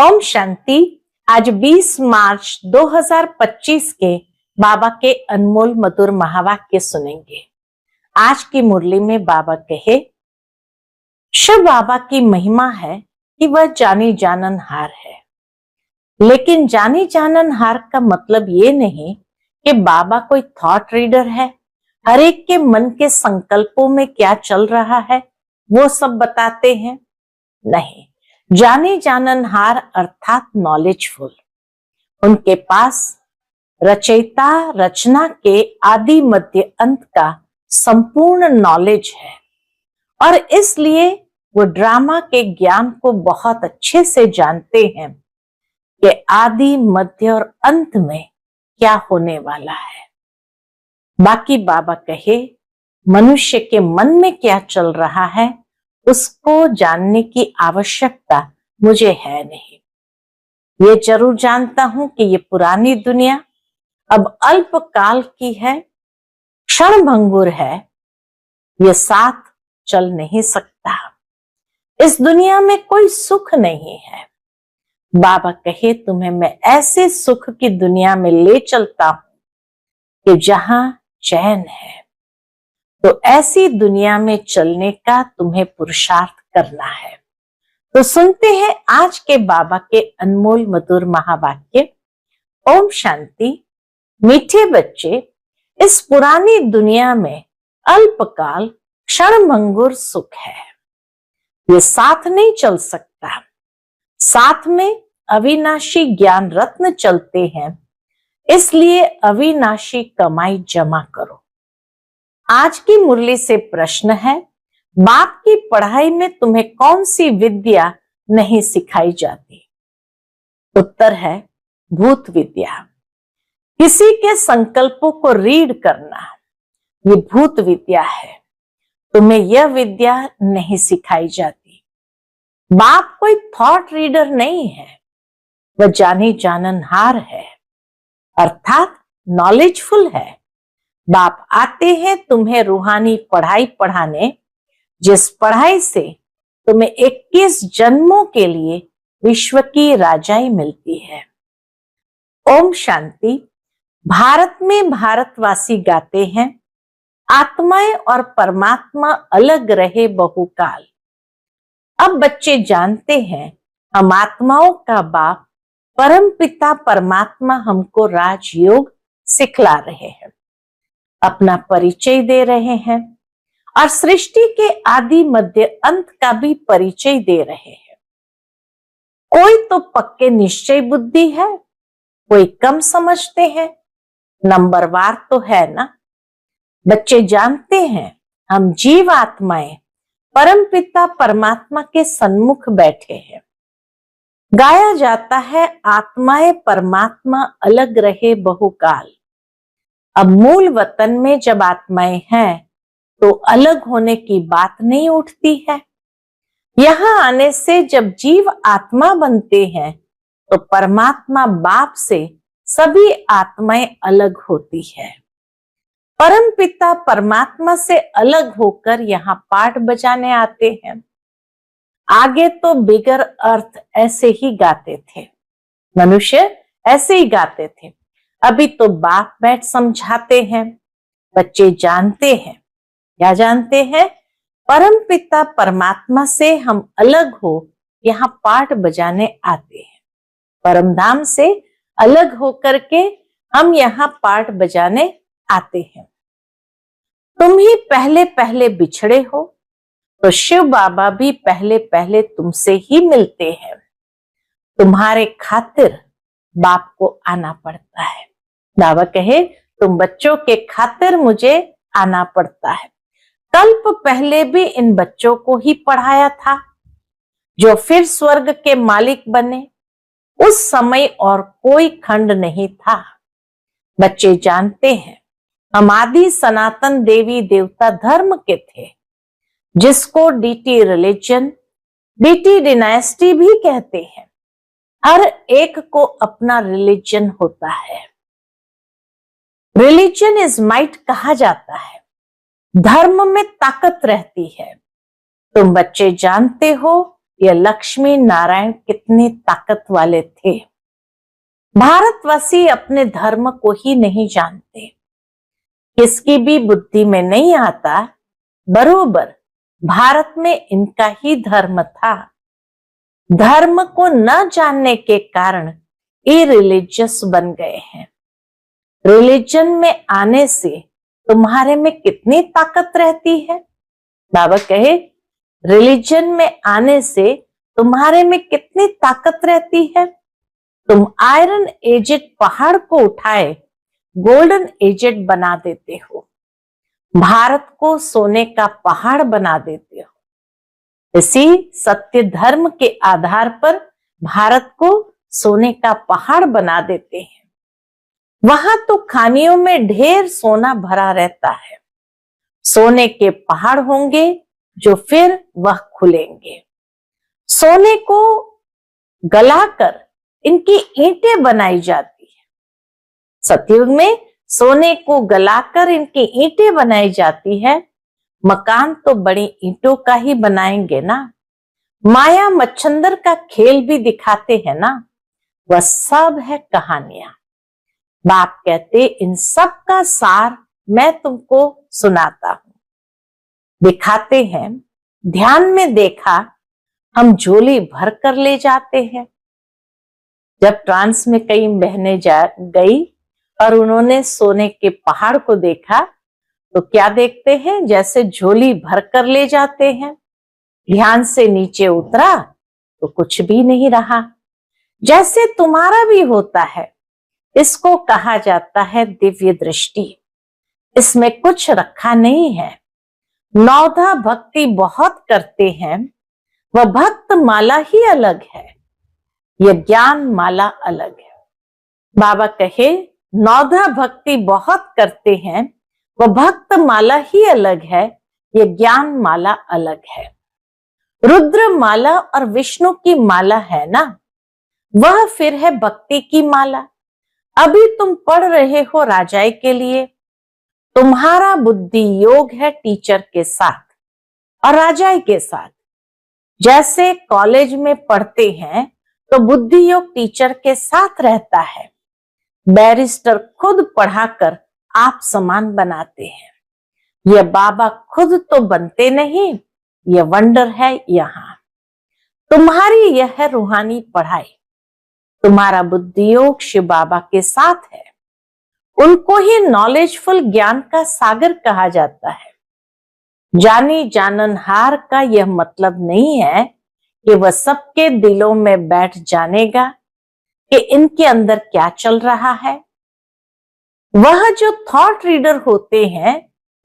ओम शांति। आज 20 मार्च 2025 के बाबा के अनमोल मधुर महावाक्य सुनेंगे। आज की मुरली में बाबा कहे, शिव बाबा की महिमा है कि वह जानी जाननहार है। लेकिन जानी जाननहार का मतलब ये नहीं कि बाबा कोई थॉट रीडर है, हर एक के मन के संकल्पों में क्या चल रहा है वो सब बताते हैं। नहीं, जाने जाननहार अर्थात नॉलेजफुल। उनके पास रचयिता रचना के आदि मध्य अंत का संपूर्ण नॉलेज है और इसलिए वो ड्रामा के ज्ञान को बहुत अच्छे से जानते हैं कि आदि मध्य और अंत में क्या होने वाला है। बाकी बाबा कहे, मनुष्य के मन में क्या चल रहा है उसको जानने की आवश्यकता मुझे है नहीं। ये जरूर जानता हूं कि ये पुरानी दुनिया अब अल्प काल की है, क्षणभंगुर है, ये साथ चल नहीं सकता। इस दुनिया में कोई सुख नहीं है। बाबा कहे, तुम्हें मैं ऐसे सुख की दुनिया में ले चलता हूं कि जहां चैन है। तो ऐसी दुनिया में चलने का तुम्हें पुरुषार्थ करना है। तो सुनते हैं आज के बाबा के अनमोल मधुर महावाक्य। ओम शांति। मीठे बच्चे, इस पुरानी दुनिया में अल्पकाल क्षणभंगुर सुख है। ये साथ नहीं चल सकता। साथ में अविनाशी ज्ञान रत्न चलते हैं, इसलिए अविनाशी कमाई जमा करो। आज की मुरली से प्रश्न है, बाप की पढ़ाई में तुम्हें कौन सी विद्या नहीं सिखाई जाती? उत्तर है भूत विद्या। किसी के संकल्पों को रीड करना, ये भूत विद्या है। तुम्हें यह विद्या नहीं सिखाई जाती। बाप कोई थॉट रीडर नहीं है, वह जानी जाननहार है अर्थात नॉलेजफुल है। बाप आते हैं तुम्हें रूहानी पढ़ाई पढ़ाने, जिस पढ़ाई से तुम्हें 21 जन्मों के लिए विश्व की राजाई मिलती है। ओम शांति। भारत में भारतवासी गाते हैं, आत्माएं और परमात्मा अलग रहे बहुकाल। अब बच्चे जानते हैं, हम आत्माओं का बाप परम पिता परमात्मा हमको राजयोग सिखला रहे हैं, अपना परिचय दे रहे हैं और सृष्टि के आदि मध्य अंत का भी परिचय दे रहे हैं। कोई तो पक्के निश्चय बुद्धि है, कोई कम समझते हैं, नंबरवार तो है ना। बच्चे जानते हैं, हम जीव आत्माएं परम पिता परमात्मा के सन्मुख बैठे हैं। गाया जाता है, आत्माएं परमात्मा अलग रहे बहुकाल। अब मूल वतन में जब आत्माएं हैं तो अलग होने की बात नहीं उठती है। यहां आने से जब जीव आत्मा बनते हैं तो परमात्मा बाप से सभी आत्माएं अलग होती है। परम पिता परमात्मा से अलग होकर यहाँ पाठ बजाने आते हैं। आगे तो बिगर अर्थ ऐसे ही गाते थे, मनुष्य ऐसे ही गाते थे। अभी तो बाप बैठ समझाते हैं। बच्चे जानते हैं, क्या जानते हैं? परम पिता परमात्मा से हम अलग हो यहाँ पाठ बजाने आते हैं। परम धाम से अलग होकर के हम यहाँ पाठ बजाने आते हैं। तुम ही पहले पहले बिछड़े हो तो शिव बाबा भी पहले पहले तुमसे ही मिलते हैं। तुम्हारे खातिर बाप को आना पड़ता है। बाबा कहे, तुम बच्चों के खातिर मुझे आना पड़ता है। कल्प पहले भी इन बच्चों को ही पढ़ाया था, जो फिर स्वर्ग के मालिक बने। उस समय और कोई खंड नहीं था। बच्चे जानते हैं, हम आदि सनातन देवी देवता धर्म के थे, जिसको डीटी रिलीजन, डीटी डिनास्टी भी कहते हैं। हर एक को अपना रिलीजन होता है। रिलीजन इज माइट कहा जाता है। धर्म में ताकत रहती है। तुम बच्चे जानते हो ये लक्ष्मी नारायण कितने ताकत वाले थे। भारतवासी अपने धर्म को ही नहीं जानते, किसकी भी बुद्धि में नहीं आता बरोबर भारत में इनका ही धर्म था। धर्म को न जानने के कारण इरिलीजियस बन गए हैं। रिलीजन में आने से तुम्हारे में कितनी ताकत रहती है। बाबा कहे रिलीजन में आने से तुम्हारे में कितनी ताकत रहती है। तुम आयरन एजेड पहाड़ को उठाए गोल्डन एजेड बना देते हो, भारत को सोने का पहाड़ बना देते हो। इसी सत्य धर्म के आधार पर भारत को सोने का पहाड़ बना देते हैं। वहां तो खानियों में ढेर सोना भरा रहता है, सोने के पहाड़ होंगे जो फिर वह खुलेंगे। सोने को गलाकर इनकी ईंटें बनाई जाती है। सतयुग में सोने को गलाकर इनकी ईंटें बनाई जाती है। मकान तो बड़ी ईंटों का ही बनाएंगे ना। माया मच्छंदर का खेल भी दिखाते हैं ना। वह सब है कहानियां। बाप कहते इन सब का सार मैं तुमको सुनाता हूं। दिखाते हैं, ध्यान में देखा, हम झोली भर कर ले जाते हैं। जब ट्रांस में कई बहनें गई और उन्होंने सोने के पहाड़ को देखा तो क्या देखते हैं, जैसे झोली भर कर ले जाते हैं। ध्यान से नीचे उतरा तो कुछ भी नहीं रहा। जैसे तुम्हारा भी होता है, इसको कहा जाता है दिव्य दृष्टि। इसमें कुछ रखा नहीं है। नौधा भक्ति बहुत करते हैं, वह भक्त माला ही अलग है, यह ज्ञान माला अलग है। बाबा कहे नौधा भक्ति बहुत करते हैं, वह भक्त माला ही अलग है, यह ज्ञान माला अलग है। रुद्र माला और विष्णु की माला है ना, वह फिर है भक्ति की माला। अभी तुम पढ़ रहे हो राजाई के लिए, तुम्हारा बुद्धि योग है टीचर के साथ और राजाई के साथ। जैसे कॉलेज में पढ़ते हैं तो बुद्धि योग टीचर के साथ रहता है। बैरिस्टर खुद पढ़ाकर आप समान बनाते हैं। यह बाबा खुद तो बनते नहीं, यह वंडर है। यहाँ तुम्हारी यह है रूहानी पढ़ाई। तुम्हारा बुद्धि योग शिव बाबा के साथ है। उनको ही नॉलेजफुल ज्ञान का सागर कहा जाता है। जानी जाननहार का यह मतलब नहीं है कि वह सबके दिलों में बैठ जानेगा कि इनके अंदर क्या चल रहा है। वह जो थॉट रीडर होते हैं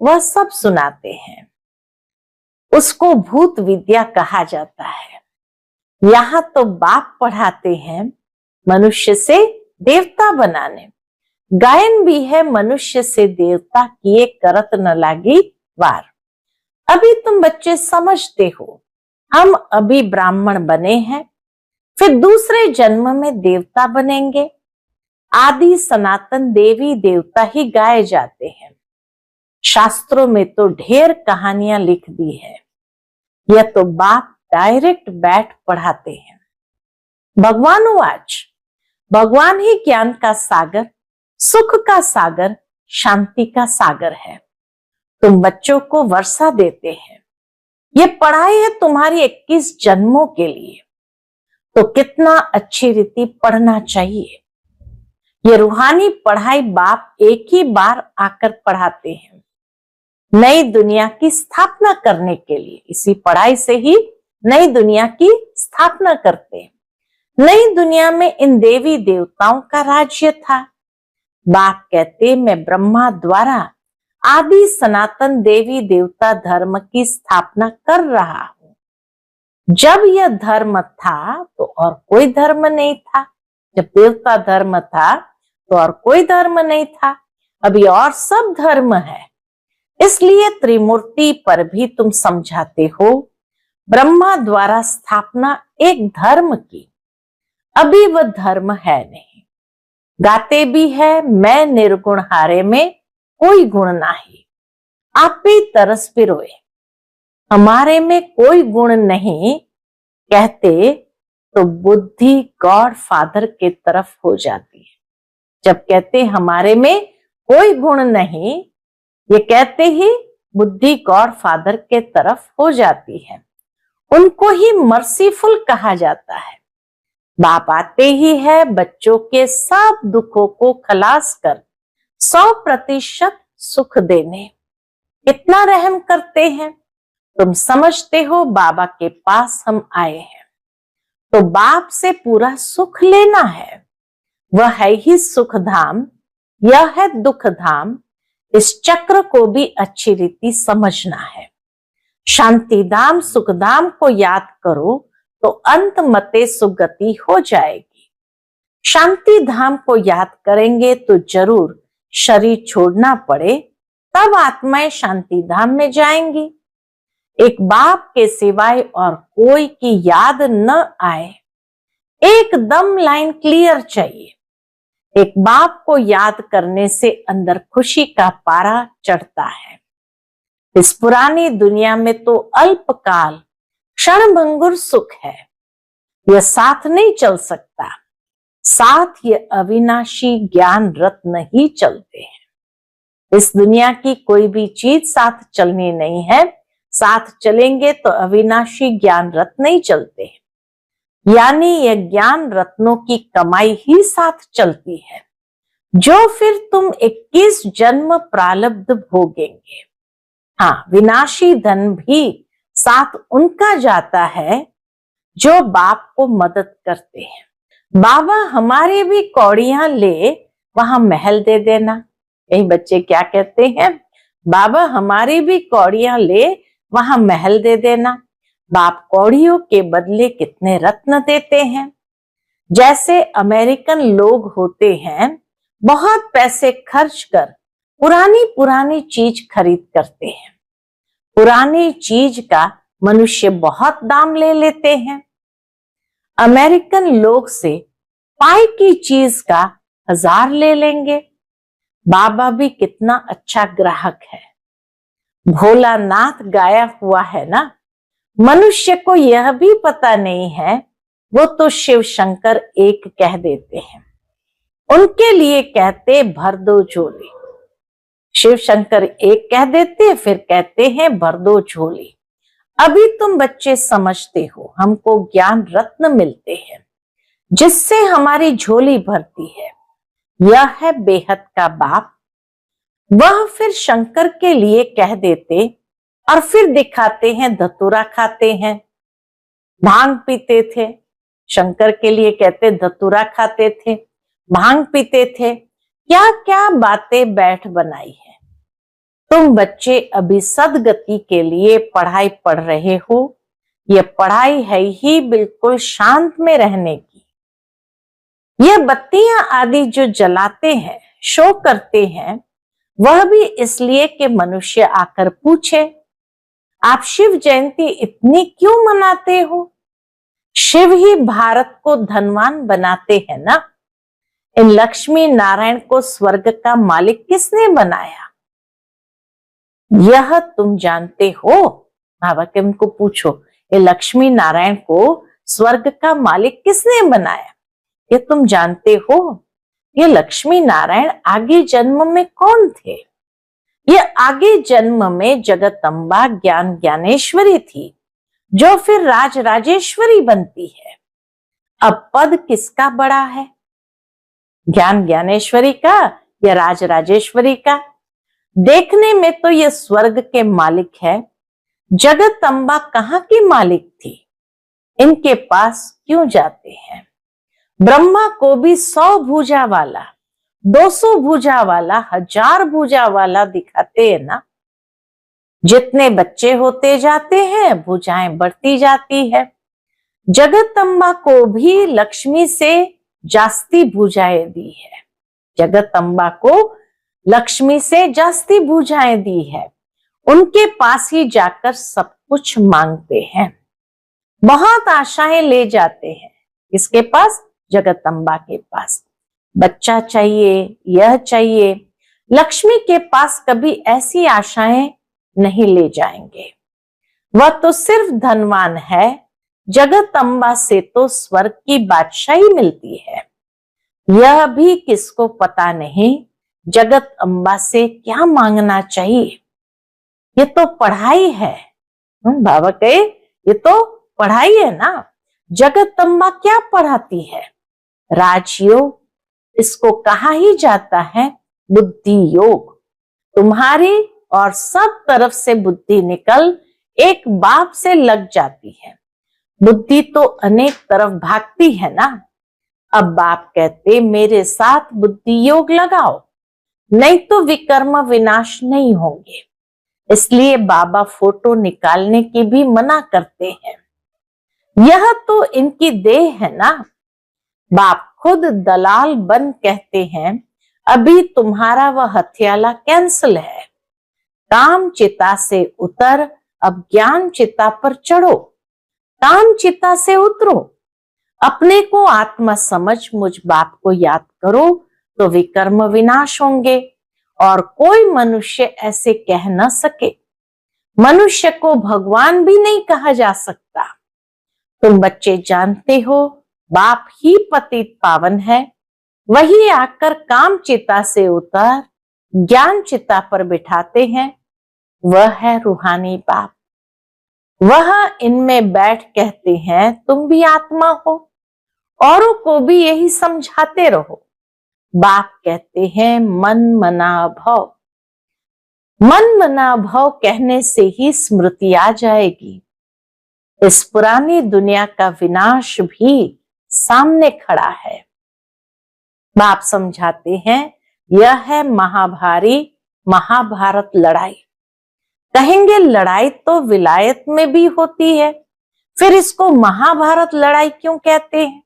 वह सब सुनाते हैं। उसको भूत विद्या कहा जाता है। यहाँ तो बाप पढ़ाते हैं मनुष्य से देवता बनाने। गायन भी है मनुष्य से देवता किए करत न लागी वार। अभी तुम बच्चे समझते हो, हम अभी ब्राह्मण बने हैं, फिर दूसरे जन्म में देवता बनेंगे। आदि सनातन देवी देवता ही गाए जाते हैं। शास्त्रों में तो ढेर कहानियां लिख दी है। यह तो बाप डायरेक्ट बैठ पढ़ाते हैं। भगवानुवाच, भगवान ही ज्ञान का सागर, सुख का सागर, शांति का सागर है। तुम बच्चों को वर्षा देते हैं। ये पढ़ाई है तुम्हारी 21 जन्मों के लिए, तो कितना अच्छी रीति पढ़ना चाहिए। ये रूहानी पढ़ाई बाप एक ही बार आकर पढ़ाते हैं, नई दुनिया की स्थापना करने के लिए। इसी पढ़ाई से ही नई दुनिया की स्थापना करते हैं। नई दुनिया में इन देवी देवताओं का राज्य था। बाप कहते मैं ब्रह्मा द्वारा आदि सनातन देवी देवता धर्म की स्थापना कर रहा हूं। जब यह धर्म था तो और कोई धर्म नहीं था। जब देवता धर्म था तो और कोई धर्म नहीं था। अभी और सब धर्म है। इसलिए त्रिमूर्ति पर भी तुम समझाते हो। ब्रह्मा द्वारा स्थापना एक धर्म की, अभी वह धर्म है नहीं। गाते भी है मैं निर्गुण हारे में कोई गुण नहीं, आप भी तरस पिरोए। हमारे में कोई गुण नहीं, कहते तो बुद्धि गॉड फादर के तरफ हो जाती है। जब कहते हमारे में कोई गुण नहीं, ये कहते ही बुद्धि गॉड फादर के तरफ हो जाती है। उनको ही मर्सीफुल कहा जाता है। बाप आते ही है बच्चों के सब दुखों को खलास कर 100% सुख देने। कितना रहम करते हैं। तुम समझते हो बाबा के पास हम आए हैं तो बाप से पूरा सुख लेना है। वह है ही सुख धाम, यह है दुख धाम। इस चक्र को भी अच्छी रीति समझना है। शांति धाम सुख धाम को याद करो तो अंत मते सुगति हो जाएगी। शांति धाम को याद करेंगे तो जरूर शरीर छोड़ना पड़े, तब आत्माएं शांति धाम में जाएंगी। एक बाप के सिवाय और कोई की याद न आए, एकदम लाइन क्लियर चाहिए। एक बाप को याद करने से अंदर खुशी का पारा चढ़ता है। इस पुरानी दुनिया में तो अल्पकाल क्षणभंगुर सुख है, यह साथ नहीं चल सकता। साथ ये अविनाशी ज्ञान रत्न ही चलते हैं। इस दुनिया की कोई भी चीज साथ चलनी नहीं है। साथ चलेंगे तो अविनाशी ज्ञान रत्न ही चलते हैं। यानी यह ज्ञान रत्नों की कमाई ही साथ चलती है, जो फिर तुम 21 जन्म प्रारब्ध भोगेंगे। हाँ, विनाशी धन भी साथ उनका जाता है जो बाप को मदद करते हैं। बाबा हमारे भी कौड़ियां ले वहां महल दे देना। यही बच्चे क्या कहते हैं, बाबा हमारी भी कौड़ियां ले वहां महल दे देना। बाप कौड़ियों के बदले कितने रत्न देते हैं। जैसे अमेरिकन लोग होते हैं, बहुत पैसे खर्च कर पुरानी पुरानी चीज खरीद करते हैं। पुरानी चीज का मनुष्य बहुत दाम ले लेते हैं। अमेरिकन लोग से पाई की चीज का 1000 ले लेंगे। बाबा भी कितना अच्छा ग्राहक है। भोलानाथ गाया हुआ है ना। मनुष्य को यह भी पता नहीं है, वो तो शिव शंकर एक कह देते हैं। उनके लिए कहते भर दो झोली। शिव शंकर एक कह देते फिर कहते हैं भर दो झोली। अभी तुम बच्चे समझते हो, हमको ज्ञान रत्न मिलते हैं जिससे हमारी झोली भरती है। यह है बेहद का बाप। वह फिर शंकर के लिए कह देते और फिर दिखाते हैं धतूरा खाते हैं, भांग पीते थे। शंकर के लिए कहते धतूरा खाते थे, भांग पीते थे। क्या क्या बातें बैठ बनाई है। तुम बच्चे अभी सदगति के लिए पढ़ाई पढ़ रहे हो। यह पढ़ाई है ही बिल्कुल शांत में रहने की। यह बत्तियां आदि जो जलाते हैं, शो करते हैं, वह भी इसलिए कि मनुष्य आकर पूछे आप शिव जयंती इतनी क्यों मनाते हो। शिव ही भारत को धनवान बनाते हैं ना। इन लक्ष्मी नारायण को स्वर्ग का मालिक किसने बनाया, यह तुम जानते हो। बाबा के उनको पूछो, ये लक्ष्मी नारायण को स्वर्ग का मालिक किसने बनाया, ये तुम जानते हो। ये लक्ष्मी नारायण आगे जन्म में कौन थे। ये आगे जन्म में जगदम्बा ज्ञान ज्ञानेश्वरी थी, जो फिर राज राजेश्वरी बनती है। अब पद किसका बड़ा है, ज्ञान ज्ञानेश्वरी का या राज राजेश्वरी का। देखने में तो ये स्वर्ग के मालिक है। जगदम्बा कहाँ की मालिक थी, इनके पास क्यों जाते हैं। ब्रह्मा को भी 100 भुजा वाला, 200 भुजा वाला, 1000 भुजा वाला दिखाते हैं ना। जितने बच्चे होते जाते हैं भुजाएं बढ़ती जाती है। जगदम्बा को भी लक्ष्मी से जास्ती भुजाएं दी है। जगदम्बा को लक्ष्मी से जास्ती भुजाएं दी है। उनके पास ही जाकर सब कुछ मांगते हैं, बहुत आशाएं ले जाते हैं। किसके पास, जगदम्बा के पास। बच्चा चाहिए, यह चाहिए। लक्ष्मी के पास कभी ऐसी आशाएं नहीं ले जाएंगे। वह तो सिर्फ धनवान है, जगत अम्बा से तो स्वर्ग की बादशाही मिलती है। यह भी किसको पता नहीं जगत अम्बा से क्या मांगना चाहिए। ये तो पढ़ाई है। बाबा कहे ये तो पढ़ाई है ना। जगत अम्बा क्या पढ़ाती है? राजयोग, इसको कहा ही जाता है बुद्धि योग। तुम्हारी और सब तरफ से बुद्धि निकल एक बाप से लग जाती है। बुद्धि तो अनेक तरफ भागती है ना। अब बाप कहते मेरे साथ बुद्धि योग लगाओ, नहीं तो विकर्म विनाश नहीं होंगे। इसलिए बाबा फोटो निकालने की भी मना करते हैं। यह तो इनकी देह है ना। बाप खुद दलाल बन कहते हैं अभी तुम्हारा वह हथियाला कैंसिल है। काम चिता से उतर, अब ज्ञान चिता पर चढ़ो। काम चिता से उतरो, अपने को आत्मा समझ मुझ बाप को याद करो तो विकर्म विनाश होंगे और कोई मनुष्य ऐसे कह न सके। मनुष्य को भगवान भी नहीं कहा जा सकता। तुम बच्चे जानते हो बाप ही पतित पावन है। वही आकर काम चिता से उतर ज्ञान चिता पर बिठाते हैं। वह है रूहानी बाप। वह इनमें बैठ कहते हैं तुम भी आत्मा हो, औरों को भी यही समझाते रहो। बाप कहते हैं मन मना भव। मन मना भव कहने से ही स्मृति आ जाएगी। इस पुरानी दुनिया का विनाश भी सामने खड़ा है। बाप समझाते हैं यह है महाभारी महाभारत लड़ाई। कहेंगे लड़ाई तो विलायत में भी होती है, फिर इसको महाभारत लड़ाई क्यों कहते हैं?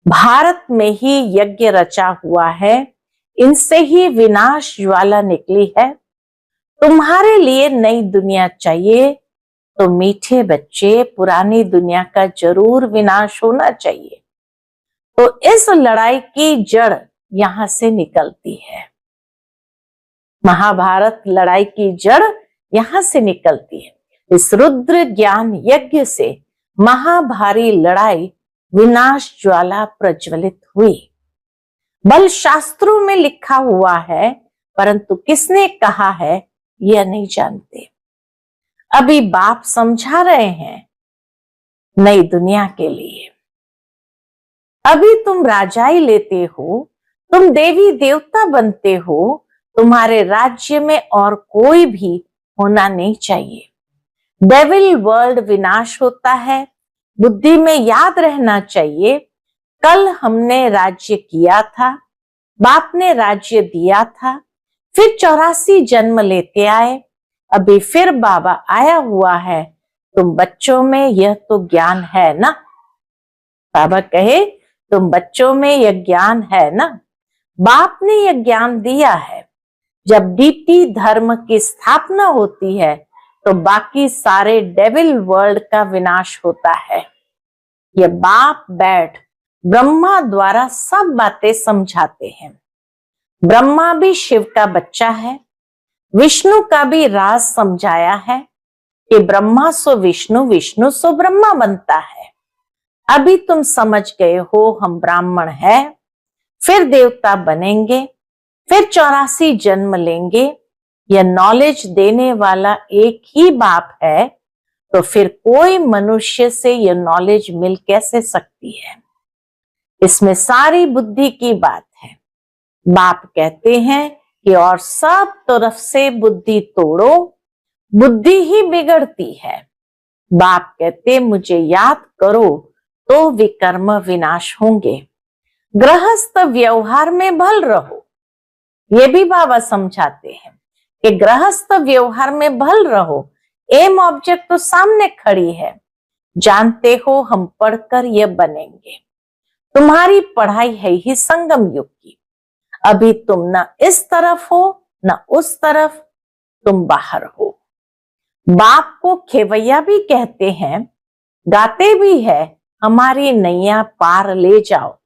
भारत में ही यज्ञ रचा हुआ है, इनसे ही विनाश ज्वाला निकली है। तुम्हारे लिए नई दुनिया चाहिए तो मीठे बच्चे पुरानी दुनिया का जरूर विनाश होना चाहिए। तो इस लड़ाई की जड़ यहां से निकलती है। महाभारत लड़ाई की जड़ यहां से निकलती है। इस रुद्र ज्ञान यज्ञ से महाभारी लड़ाई विनाश ज्वाला प्रज्वलित हुई। बल शास्त्रों में लिखा हुआ है, परंतु किसने कहा है यह नहीं जानते। अभी बाप समझा रहे हैं नई दुनिया के लिए। अभी तुम राजाई लेते हो, तुम देवी देवता बनते हो, तुम्हारे राज्य में और कोई भी होना नहीं चाहिए। डेविल वर्ल्ड विनाश होता है। बुद्धि में याद रहना चाहिए कल हमने राज्य किया था, बाप ने राज्य दिया था, फिर 84 जन्म लेते आए, अभी फिर बाबा आया हुआ है। तुम बच्चों में यह तो ज्ञान है ना। बाबा कहे तुम बच्चों में यह ज्ञान है ना। बाप ने यह ज्ञान दिया है। जब डीटी धर्म की स्थापना होती है तो बाकी सारे डेविल वर्ल्ड का विनाश होता है। ये बाप बैठ ब्रह्मा द्वारा सब बातें समझाते हैं। ब्रह्मा भी शिव का बच्चा है। विष्णु का भी राज समझाया है कि ब्रह्मा सो विष्णु, विष्णु सो ब्रह्मा बनता है। अभी तुम समझ गए हो हम ब्राह्मण है, फिर देवता बनेंगे, फिर 84 जन्म लेंगे। यह नॉलेज देने वाला एक ही बाप है, तो फिर कोई मनुष्य से यह नॉलेज मिल कैसे सकती है? इसमें सारी बुद्धि की बात है। बाप कहते हैं कि और सब तरफ से बुद्धि तोड़ो, बुद्धि ही बिगड़ती है। बाप कहते मुझे याद करो तो विकर्म विनाश होंगे। गृहस्थ व्यवहार में भल रहो। ये भी बाबा समझाते हैं कि गृहस्थ व्यवहार में भल रहो। एम ऑब्जेक्ट तो सामने खड़ी है। जानते हो हम पढ़कर ये बनेंगे। तुम्हारी पढ़ाई है ही संगम युग की। अभी तुम न इस तरफ हो न उस तरफ, तुम बाहर हो। बाप को खेवैया भी कहते हैं, गाते भी है हमारी नैया पार ले जाओ।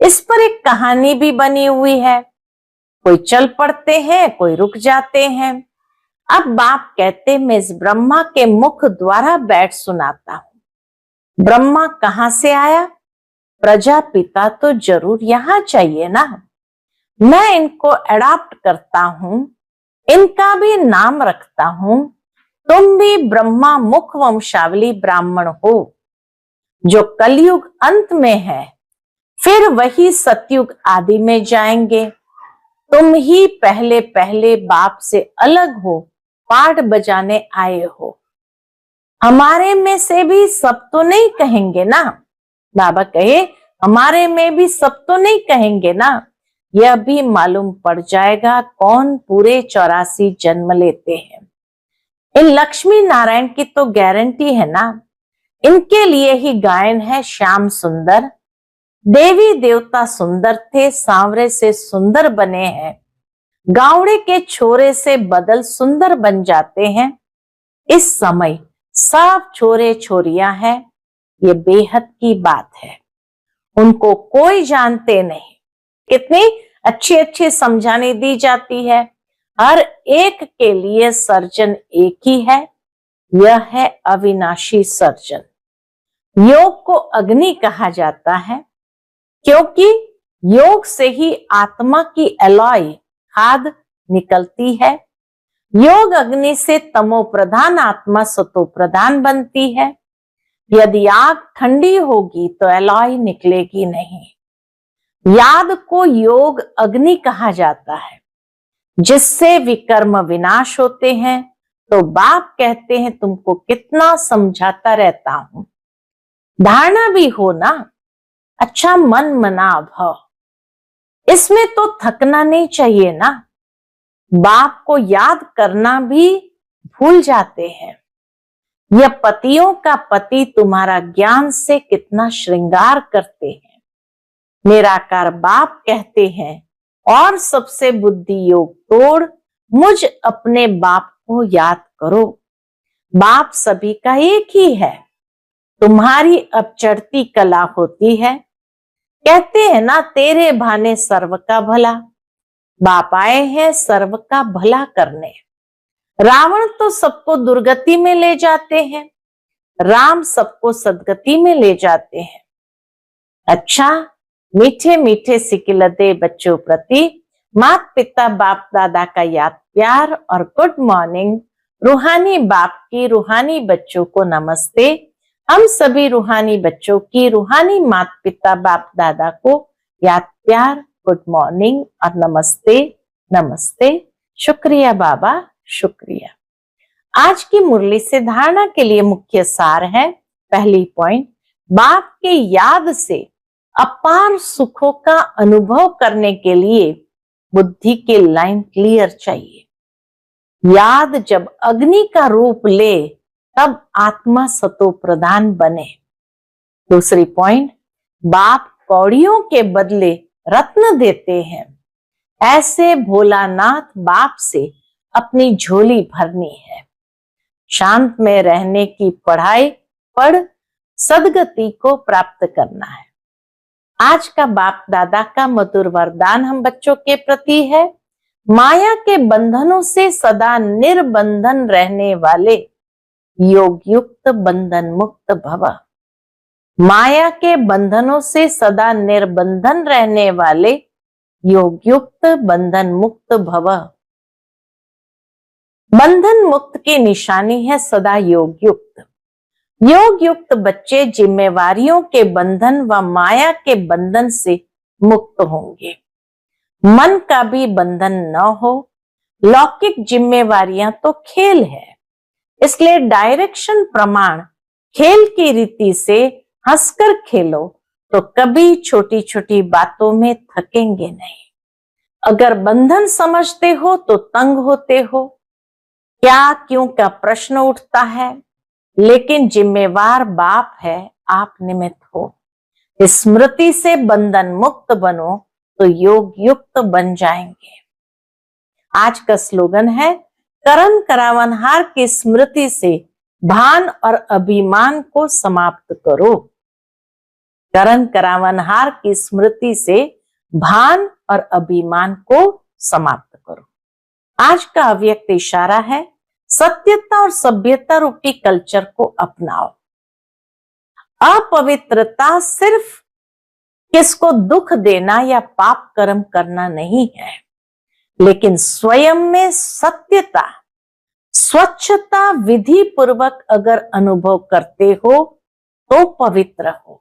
इस पर एक कहानी भी बनी हुई है। कोई चल पड़ते हैं, कोई रुक जाते हैं। अब बाप कहते मैं इस ब्रह्मा के मुख द्वारा बैठ सुनाता हूं। ब्रह्मा कहां से आया? प्रजापिता तो जरूर यहां चाहिए ना। मैं इनको अडॉप्ट करता हूं, इनका भी नाम रखता हूं। तुम भी ब्रह्मा मुख वंशावली ब्राह्मण हो। जो कलयुग अंत में है, फिर वही सतयुग आदि में जाएंगे। तुम ही पहले पहले बाप से अलग हो, पाठ बजाने आए हो। हमारे में से भी सब तो नहीं कहेंगे ना। बाबा कहे हमारे में भी सब तो नहीं कहेंगे ना। यह भी मालूम पड़ जाएगा कौन पूरे 84 जन्म लेते हैं। इन लक्ष्मी नारायण की तो गारंटी है ना। इनके लिए ही गायन है श्याम सुंदर। देवी देवता सुंदर थे, सांवरे से सुंदर बने हैं। गावड़े के छोरे से बदल सुंदर बन जाते हैं। इस समय सब छोरे छोरियां हैं। ये बेहद की बात है। उनको कोई जानते नहीं। कितनी अच्छी अच्छी समझाने दी जाती है। हर एक के लिए सर्जन एक ही है। यह है अविनाशी सर्जन। योग को अग्नि कहा जाता है, क्योंकि योग से ही आत्मा की एलॉय खाद निकलती है। योग अग्नि से तमो प्रधान आत्मा सतो प्रधान बनती है। यदि आग ठंडी होगी तो एलॉय निकलेगी नहीं। याद को योग अग्नि कहा जाता है, जिससे विकर्म विनाश होते हैं। तो बाप कहते हैं तुमको कितना समझाता रहता हूं। धारणा भी हो ना, अच्छा मन मना भव, इसमें तो थकना नहीं चाहिए ना। बाप को याद करना भी भूल जाते हैं। यह पतियों का पति तुम्हारा ज्ञान से कितना श्रृंगार करते हैं। निराकार बाप कहते हैं और सबसे बुद्धि योग तोड़ मुझ अपने बाप को याद करो। बाप सभी का एक ही है। तुम्हारी अब चढ़ती कला होती है। कहते हैं ना तेरे भाने सर्व का भला। बाप आए हैं सर्व का भला करने। रावण तो सबको दुर्गति में ले जाते हैं, राम सबको सदगति में ले जाते हैं। अच्छा, मीठे मीठे सिकिलते बच्चों प्रति माता पिता बाप दादा का याद प्यार और गुड मॉर्निंग। रूहानी बाप की रूहानी बच्चों को नमस्ते। हम सभी रूहानी बच्चों की रूहानी माता पिता बाप दादा को याद प्यार, गुड मॉर्निंग और नमस्ते नमस्ते। शुक्रिया बाबा, शुक्रिया। आज की मुरली से धारणा के लिए मुख्य सार है। पहली पॉइंट, बाप के याद से अपार सुखों का अनुभव करने के लिए बुद्धि की लाइन क्लियर चाहिए। याद जब अग्नि का रूप ले तब आत्मा सतो प्रधान बने। दूसरी पॉइंट, बाप कौड़ियों के बदले रत्न देते हैं। ऐसे भोलानाथ बाप से अपनी झोली भरनी है। शांत में रहने की पढ़ाई पढ़ सदगति को प्राप्त करना है। आज का बाप दादा का मधुर वरदान हम बच्चों के प्रति है। माया के बंधनों से सदा निर्बंधन रहने वाले योग युक्त बंधन मुक्त भव। माया के बंधनों से सदा निर्बंधन रहने वाले योग युक्त बंधन मुक्त भव। बंधन मुक्त की निशानी है सदा योग युक्त। योग युक्त बच्चे जिम्मेवारियों के बंधन व माया के बंधन से मुक्त होंगे। मन का भी बंधन न हो। लौकिक जिम्मेवारियां तो खेल है, इसलिए डायरेक्शन प्रमाण खेल की रीति से हंसकर खेलो तो कभी छोटी छोटी बातों में थकेंगे नहीं। अगर बंधन समझते हो तो तंग होते हो। क्या क्यों का प्रश्न उठता है, लेकिन जिम्मेवार बाप है, आप निमित्त हो। स्मृति से बंधन मुक्त बनो तो योग युक्त बन जाएंगे। आज का स्लोगन है, करण करावनहार की स्मृति से भान और अभिमान को समाप्त करो। करण करावनहार की स्मृति से भान और अभिमान को समाप्त करो। आज का अव्यक्त इशारा है, सत्यता और सभ्यता रूपी कल्चर को अपनाओ। अपवित्रता सिर्फ किसको दुख देना या पाप कर्म करना नहीं है, लेकिन स्वयं में सत्यता, स्वच्छता विधि पूर्वक अगर अनुभव करते हो तो पवित्र हो।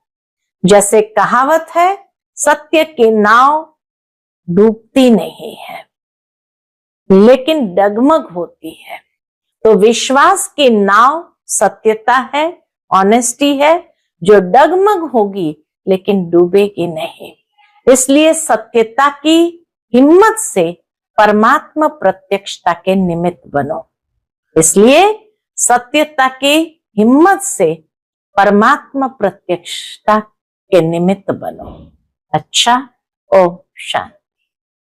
जैसे कहावत है, सत्य की नाव डूबती नहीं है लेकिन डगमग होती है। तो विश्वास की नाव सत्यता है, ऑनेस्टी है, जो डगमग होगी लेकिन डूबेगी नहीं। इसलिए सत्यता की हिम्मत से परमात्मा प्रत्यक्षता के निमित्त बनो। इसलिए सत्यता की हिम्मत से परमात्मा प्रत्यक्षता के निमित्त बनो। अच्छा, ओम शांति।